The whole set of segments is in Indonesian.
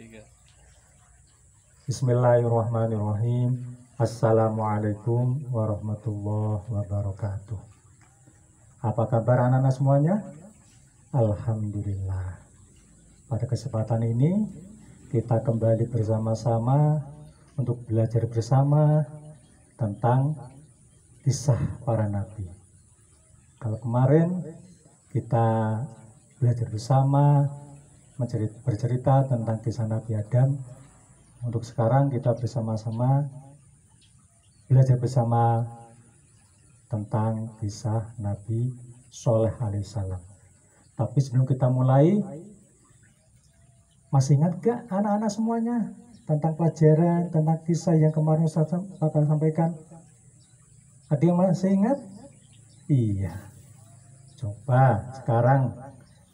Tiga. Bismillahirrahmanirrahim. Assalamualaikum warahmatullahi wabarakatuh. Apa kabar anak-anak semuanya? Alhamdulillah. Pada kesempatan ini kita kembali bersama-sama untuk belajar bersama tentang kisah para nabi. Kalau kemarin kita belajar bersama bercerita tentang kisah Nabi Adam, untuk sekarang kita bersama-sama belajar bersama tentang kisah Nabi Sholeh alaihissalam. Tapi sebelum kita mulai, masih ingat gak anak-anak semuanya tentang pelajaran, tentang kisah yang kemarin saya sampaikan? Ada yang masih ingat? Iya. Coba sekarang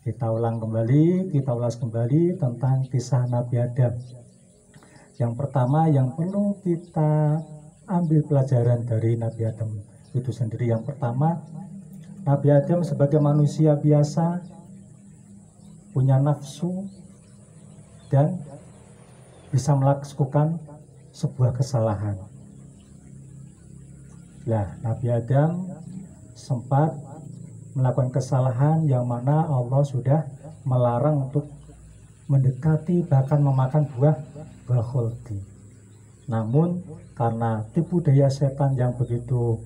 kita ulas kembali tentang kisah Nabi Adam. Yang pertama yang perlu kita ambil pelajaran dari Nabi Adam itu sendiri. Yang pertama, Nabi Adam sebagai manusia biasa punya nafsu dan bisa melakukan sebuah kesalahan. Nah, Nabi Adam sempat melakukan kesalahan yang mana Allah sudah melarang untuk mendekati bahkan memakan buah khuldi. Namun karena tipu daya setan yang begitu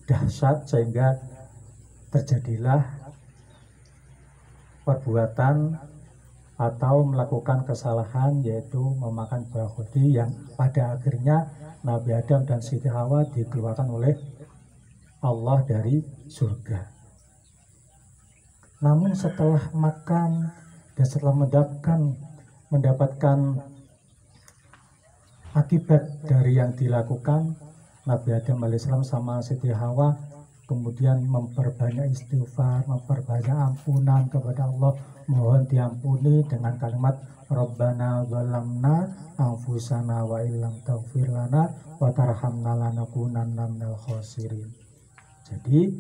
dahsyat sehingga terjadilah perbuatan atau melakukan kesalahan, yaitu memakan buah khuldi, yang pada akhirnya Nabi Adam dan Siti Hawa dikeluarkan oleh Allah dari surga. Namun setelah makan dan setelah mendapatkan akibat dari yang dilakukan, Nabi Adam alaihissalam sama Siti Hawa kemudian memperbanyak istighfar, memperbanyak ampunan kepada Allah, mohon diampuni dengan kalimat Rabbana zalamna anfusana wa illam taghfir lana wa tarhamna lanakunanna minal khasirin. Jadi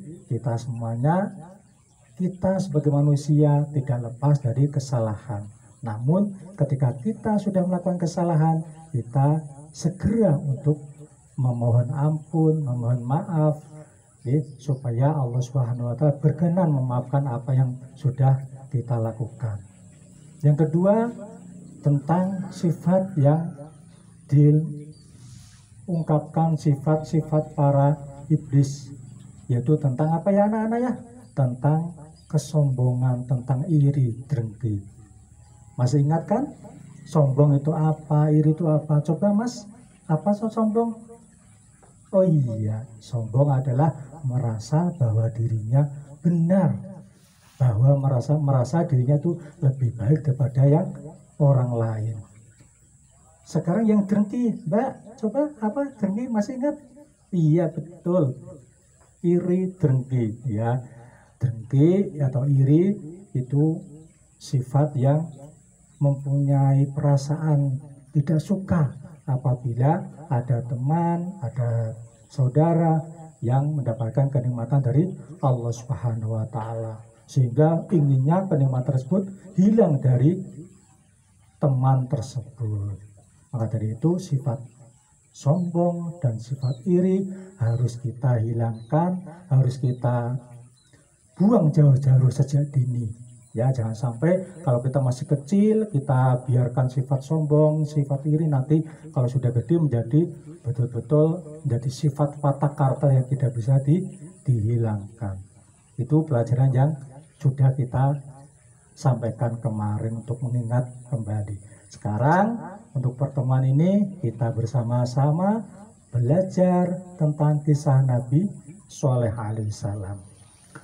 kita sebagai manusia tidak lepas dari kesalahan. Namun ketika kita sudah melakukan kesalahan, kita segera untuk memohon ampun, memohon maaf, supaya Allah Subhanahu wa Ta'ala berkenan memaafkan apa yang sudah kita lakukan. Yang kedua, tentang sifat yang diungkapkan, sifat-sifat para iblis, yaitu tentang apa ya anak-anak ya? Tentang kesombongan, tentang iri, dengki. Masih ingat kan? Sombong itu apa? Iri itu apa? Coba mas, apa sombong? Oh iya, sombong adalah merasa bahwa dirinya benar, bahwa merasa dirinya itu lebih baik daripada yang orang lain. Sekarang yang dengki, mbak, coba apa dengki? Masih ingat? Iya betul, iri, dengki ya. Dengki atau iri itu sifat yang mempunyai perasaan tidak suka apabila ada teman, ada saudara yang mendapatkan kenikmatan dari Allah Subhanahu wa Ta'ala, sehingga inginnya kenikmatan tersebut hilang dari teman tersebut. Maka dari itu sifat sombong dan sifat iri harus kita hilangkan, harus kita buang jauh-jauh sejak dini. Ya, jangan sampai kalau kita masih kecil kita biarkan sifat sombong, sifat iri, nanti kalau sudah gede menjadi betul-betul menjadi sifat watak karakter yang tidak bisa dihilangkan. Itu pelajaran yang sudah kita sampaikan kemarin untuk mengingat kembali. Sekarang untuk pertemuan ini kita bersama-sama belajar tentang kisah Nabi Sholeh alaihissalam.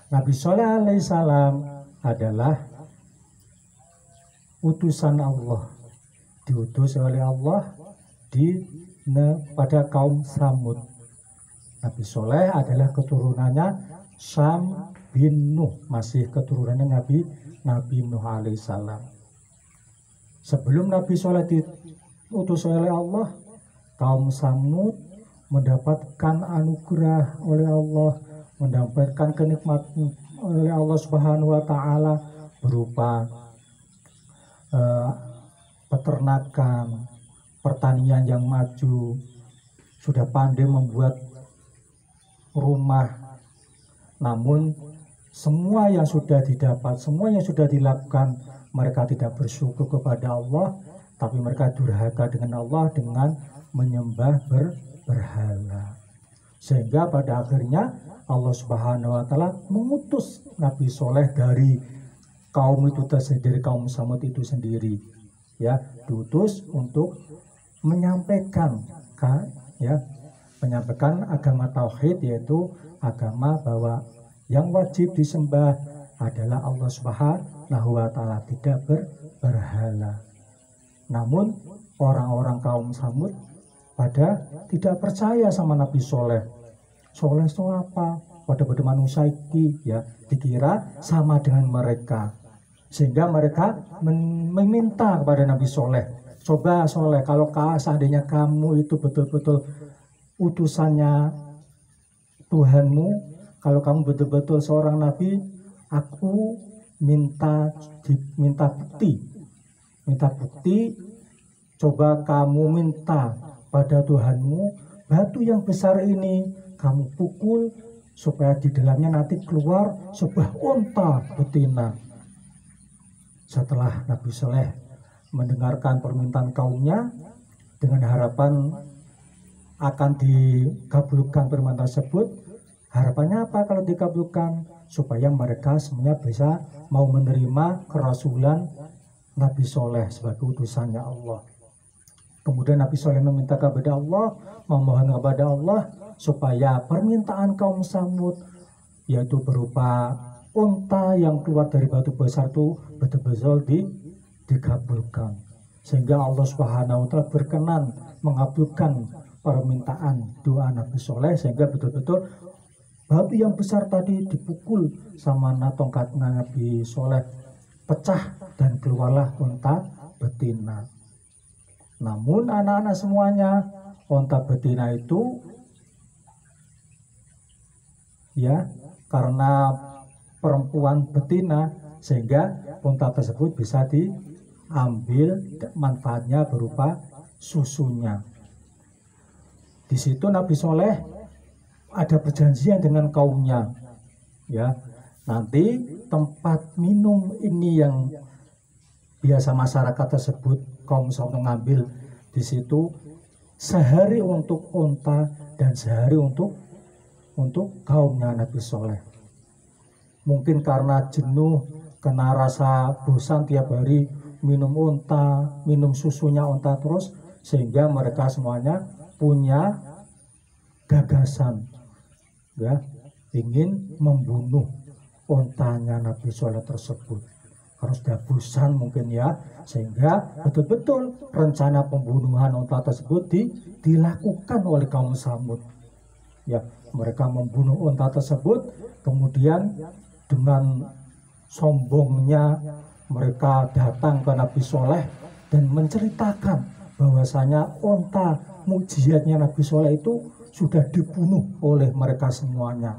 Nabi Sholeh alaihissalam adalah utusan Allah, diutus oleh Allah pada kaum Samud. Nabi Sholeh adalah keturunannya Sam bin Nuh, masih keturunannya Nabi Nuh alaihissalam. Sebelum Nabi Sholeh diutus oleh Allah, kaum Samud mendapatkan anugerah oleh Allah, mendapatkan kenikmatan oleh Allah Subhanahu wa Ta'ala berupa peternakan, pertanian yang maju, sudah pandai membuat rumah. Namun semua yang sudah didapat, semua yang sudah dilakukan, mereka tidak bersyukur kepada Allah, tapi mereka durhaka dengan Allah dengan menyembah berhala. Sehingga pada akhirnya Allah Subhanahu wa taala mengutus Nabi Soleh dari kaum itu tersendiri, kaum Samud itu sendiri, ya, diutus untuk menyampaikan menyampaikan agama tauhid, yaitu agama bahwa yang wajib disembah adalah Allah Subhanahu wa taala, tidak berhala. Namun orang-orang kaum Samud pada tidak percaya sama Nabi Soleh. Soleh itu apa? Pada manusia iki, ya, dikira sama dengan mereka. Sehingga mereka meminta kepada Nabi Soleh, coba Soleh, kalau seandainya kamu itu betul-betul utusannya Tuhanmu, kalau kamu betul-betul seorang nabi, aku minta bukti, coba kamu minta pada Tuhanmu batu yang besar ini kamu pukul supaya di dalamnya nanti keluar sebuah unta betina. Setelah Nabi Soleh mendengarkan permintaan kaumnya dengan harapan akan dikabulkan permintaan tersebut, harapannya apa kalau dikabulkan? Supaya mereka semuanya bisa mau menerima kerasulan Nabi Soleh sebagai utusannya Allah. Kemudian Nabi Soleh meminta kepada Allah, memohon kepada Allah supaya permintaan kaum Samud, yaitu berupa unta yang keluar dari batu besar itu, betul-betul dikabulkan. Sehingga Allah Subhanahu wa taala berkenan mengabulkan permintaan doa Nabi Soleh, sehingga betul-betul batu yang besar tadi dipukul sama tongkatnya Nabi Soleh, pecah dan keluarlah unta betina. Namun anak-anak semuanya, unta betina itu ya karena perempuan betina, sehingga unta tersebut bisa diambil manfaatnya berupa susunya. Di situ Nabi Soleh ada perjanjian dengan kaumnya, ya, nanti tempat minum ini yang biasa masyarakat tersebut kaum Samud mengambil di situ, sehari untuk unta dan sehari untuk kaumnya Nabi Soleh. Mungkin karena jenuh, kena rasa bosan tiap hari minum unta, minum susunya unta terus, sehingga mereka semuanya punya gagasan, ya, ingin membunuh untanya Nabi Soleh tersebut. Harus sudah bosan mungkin, ya, sehingga betul-betul rencana pembunuhan unta tersebut dilakukan oleh kaum Samud. Ya, mereka membunuh unta tersebut, kemudian dengan sombongnya mereka datang ke Nabi Soleh dan menceritakan bahwasanya unta mukjizatnya Nabi Soleh itu sudah dibunuh oleh mereka semuanya.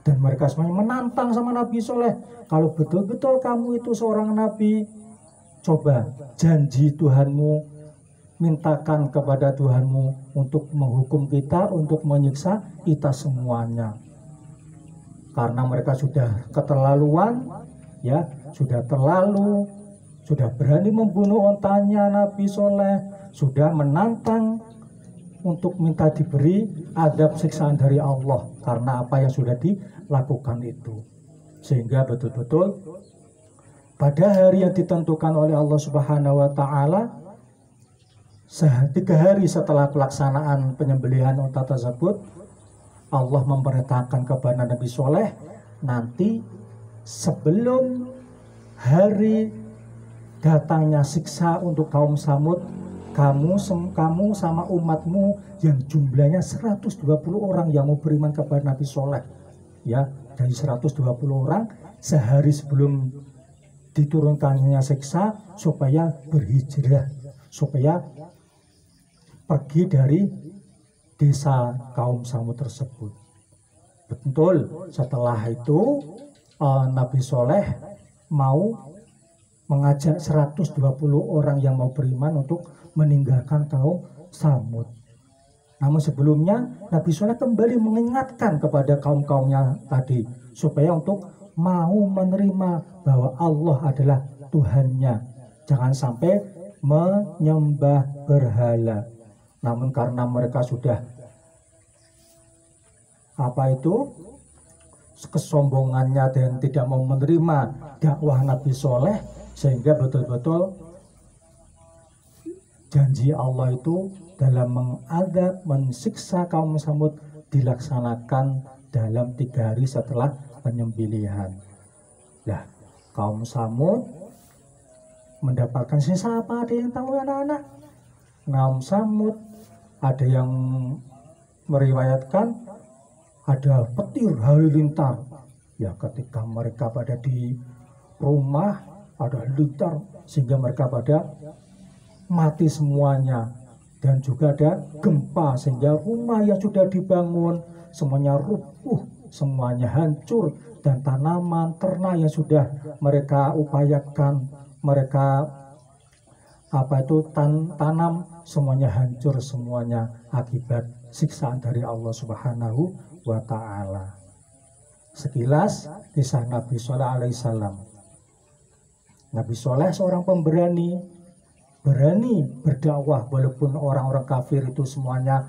Dan mereka semuanya menantang sama Nabi Soleh, kalau betul-betul kamu itu seorang nabi, coba janji Tuhanmu, mintakan kepada Tuhanmu untuk menghukum kita, untuk menyiksa kita semuanya. Karena mereka sudah keterlaluan, ya, sudah berani membunuh untanya Nabi Soleh, sudah menantang untuk minta diberi adab siksaan dari Allah karena apa yang sudah dilakukan itu. Sehingga betul-betul pada hari yang ditentukan oleh Allah Subhanahu wa taala, 3 hari setelah pelaksanaan penyembelihan unta tersebut, Allah memerintahkan kepada Nabi Soleh, nanti sebelum hari datangnya siksa untuk kaum Samud, kamu sama umatmu yang jumlahnya 120 orang yang mau beriman kepada Nabi Soleh, ya, dari 120 orang sehari sebelum diturunkannya siksa, supaya berhijrah, supaya pergi dari desa kaum Samud tersebut. Betul, setelah itu Nabi Soleh mau mengajak 120 orang yang mau beriman untuk meninggalkan kaum Samud. Namun sebelumnya Nabi Soleh kembali mengingatkan kepada kaum-kaumnya tadi supaya untuk mau menerima bahwa Allah adalah Tuhannya. Jangan sampai menyembah berhala. Namun karena mereka sudah kesombongannya dan tidak mau menerima dakwah Nabi Soleh, sehingga betul-betul janji Allah itu dalam mengadab, mensiksa kaum Samud dilaksanakan dalam 3 hari setelah penyembelihan. Nah, kaum Samud mendapatkan sisa apa? Ada yang tahu anak-anak? Kaum Samud ada yang meriwayatkan ada petir halilintar. Ya, ketika mereka pada di rumah ada halilintar sehingga mereka pada mati semuanya. Dan juga ada gempa sehingga rumah yang sudah dibangun semuanya rubuh, semuanya hancur, dan tanaman ternak yang sudah mereka upayakan, mereka tanam semuanya hancur semuanya akibat siksaan dari Allah Subhanahu wa Ta'ala. Sekilas kisah Nabi Soleh alaihissalam. Nabi Soleh seorang pemberani, berani berdakwah walaupun orang-orang kafir itu semuanya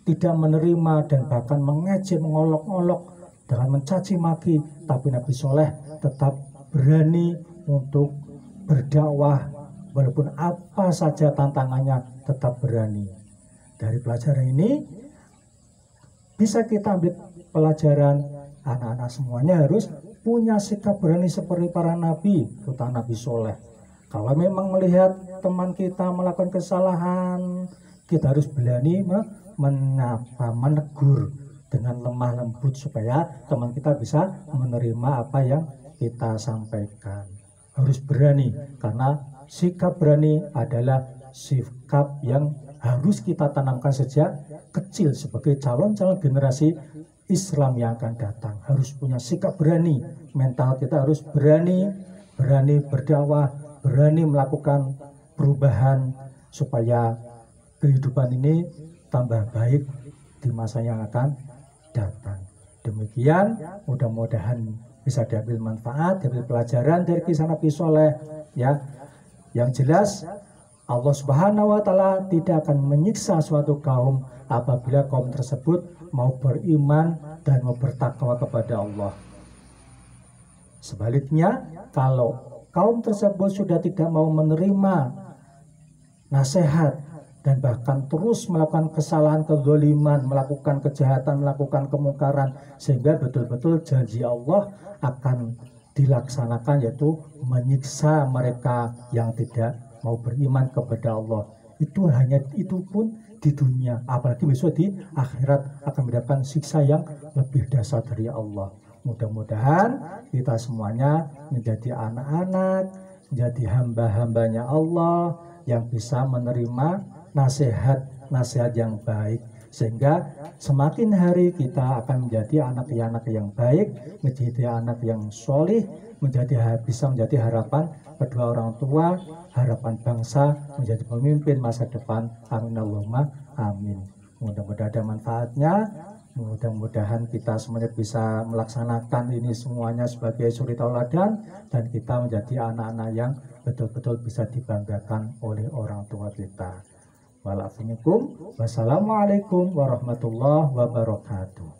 tidak menerima dan bahkan mengejek, mengolok-olok dengan mencaci maki, tapi Nabi Soleh tetap berani untuk berdakwah walaupun apa saja tantangannya, tetap berani. Dari pelajaran ini bisa kita ambil pelajaran, anak-anak semuanya harus punya sikap berani seperti para nabi, terutama Nabi Soleh. Kalau memang melihat teman kita melakukan kesalahan, kita harus berani menegur dengan lemah lembut supaya teman kita bisa menerima apa yang kita sampaikan. Harus berani, karena sikap berani adalah sikap yang harus kita tanamkan sejak kecil sebagai calon-calon generasi Islam yang akan datang. Harus punya sikap berani, mental kita harus berani berdakwah, berani melakukan perubahan supaya kehidupan ini tambah baik di masa yang akan datang. Demikian, mudah-mudahan bisa diambil manfaat, diambil pelajaran dari kisah Nabi Soleh, ya. Yang jelas Allah Subhanahu wa Ta'ala tidak akan menyiksa suatu kaum apabila kaum tersebut mau beriman dan mau bertakwa kepada Allah. Sebaliknya, kalau kaum tersebut sudah tidak mau menerima nasihat dan bahkan terus melakukan kesalahan, kezaliman, melakukan kejahatan, melakukan kemungkaran, sehingga betul-betul janji Allah akan dilaksanakan, yaitu menyiksa mereka yang tidak mau beriman kepada Allah. Itu pun di dunia, apalagi besok di akhirat akan mendapatkan siksa yang lebih dahsyat dari Allah. Mudah-mudahan kita semuanya menjadi anak-anak, menjadi hamba-hambanya Allah yang bisa menerima nasihat-nasihat yang baik, sehingga semakin hari kita akan menjadi anak-anak yang baik, menjadi anak yang solih, bisa menjadi harapan kedua orang tua, harapan bangsa, menjadi pemimpin masa depan. Amin Allahumma amin. Mudah-mudahan ada manfaatnya. Mudah-mudahan kita semuanya bisa melaksanakan ini semuanya sebagai suri tauladan, dan kita menjadi anak-anak yang betul-betul bisa dibanggakan oleh orang tua kita. Wassalamualaikum warahmatullahi wabarakatuh.